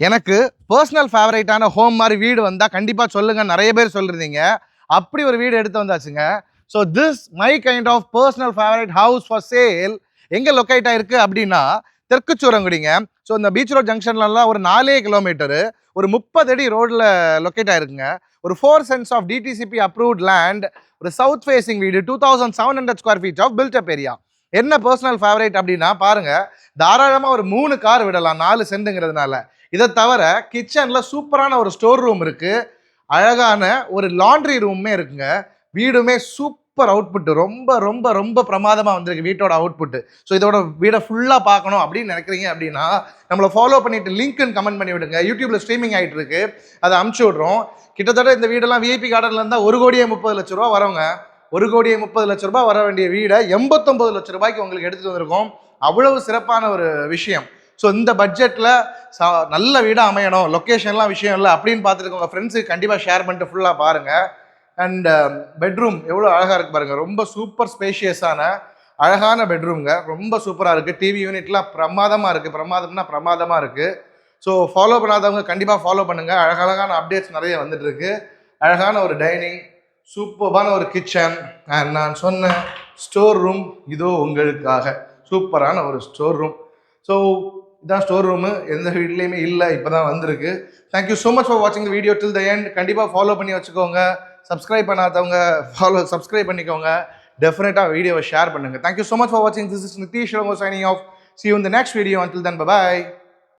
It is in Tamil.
எனக்கு பர்சனல் ஃபேவரேட்டான ஹோம் மாதிரி வீடு வந்தால் கண்டிப்பாக சொல்லுங்கள். நிறைய பேர் சொல்லியிருந்தீங்க. அப்படி ஒரு வீடு எடுத்து வந்தாச்சுங்க. So this my kind of personal favourite house for sale எங்கே லொக்கேட் ஆயிருக்கு அப்படின்னா தெற்குச்சூரங்குடிங்க. ஸோ இந்த பீச் ரோட் ஜங்ஷன்லலாம் ஒரு 4 கிலோமீட்டரு, ஒரு 30 அடி ரோடில் லொக்கேட் ஆயிருக்குங்க. ஒரு 4 cents of DTCP approved land, ஒரு சவுத் ஃபேசிங் வீடு, 2700 square feet of built up area. என்ன பர்சனல் ஃபேவரேட் அப்படின்னா பாருங்க, தாராளமாக ஒரு 3 கார் விடலாம் 4 சென்ட்டுங்கிறதுனால. இதை தவிர கிச்சனில் சூப்பரான ஒரு ஸ்டோர் ரூம் இருக்குது, அழகான ஒரு லாண்ட்ரி ரூமே இருக்குங்க. வீடுமே சூப்பர் அவுட்புட்டு, ரொம்ப ரொம்ப ரொம்ப பிரமாதமாக வந்திருக்கு வீட்டோட அவுட்புட்டு. ஸோ இதோட வீடை ஃபுல்லாக பார்க்கணும் அப்படின்னு நினைக்கிறீங்க அப்படின்னா நம்மளை ஃபாலோ பண்ணிட்டு லிங்க்னு கமெண்ட் பண்ணி விடுங்க. யூடியூப்ல ஸ்ட்ரீமிங் ஆகிட்டு இருக்கு, அதை அமுச்சு விட்றோம். கிட்டத்தட்ட இந்த வீடெல்லாம் விஐபி கார்டன்ல இருந்தால் 1,30,00,000 ரூபா வரவங்க. 1,30,00,000 ரூபாய் வர வேண்டிய வீடை 89 லட்சம் ரூபாய்க்கு உங்களுக்கு எடுத்துட்டு வந்திருக்கோம். அவ்வளவு சிறப்பான ஒரு விஷயம். ஸோ இந்த பட்ஜெட்டில் நல்ல வீடாக அமையணும், லொக்கேஷன்லாம் விஷயம் இல்லை அப்படின்னு பார்த்துட்டு உங்கள் ஃப்ரெண்ட்ஸுக்கு கண்டிப்பாக ஷேர் பண்ணிட்டு ஃபுல்லாக பாருங்கள். அண்ட் பெட்ரூம் எவ்வளோ அழகாக இருக்குது பாருங்கள். ரொம்ப சூப்பர் ஸ்பேஷியஸான அழகான பெட்ரூம்ங்க. ரொம்ப சூப்பராக இருக்குது. டிவி யூனிட்லாம் பிரமாதமாக இருக்குது. பிரமாதமாக இருக்குது. ஸோ ஃபாலோ பண்ணாதவங்க கண்டிப்பாக ஃபாலோ பண்ணுங்கள். அழகழகான அப்டேட்ஸ் நிறைய வந்துட்டு இருக்கு. அழகான ஒரு டைனிங், சூப்பரான ஒரு கிச்சன், அண்ட் நான் சொன்ன ஸ்டோர் ரூம் இதோ உங்களுக்காக. சூப்பரான ஒரு ஸ்டோர் ரூம். ஸோ இதான் ஸ்டோர் ரூமு, எந்த வீட்லேயுமே இல்லை, இப்போ தான் வந்திருக்கு. தேங்க்யூ ஸோ மச் ஃபார் வாட்சிங் the video till the end. கண்டிப்பாக ஃபாலோ பண்ணி வச்சுக்கோங்க. சப்ஸ்கிரைப் பண்ணாதவங்க சப்ஸ்கிரைப் பண்ணிக்கோங்க. டெஃபினட்டாக வீடியோவை ஷேர் பண்ணுங்கள். தேங்க்யூ ஸோ மச் ஃபார் வாட்சிங். This is Nitish signing off. See you in the next video. Until then, bye bye.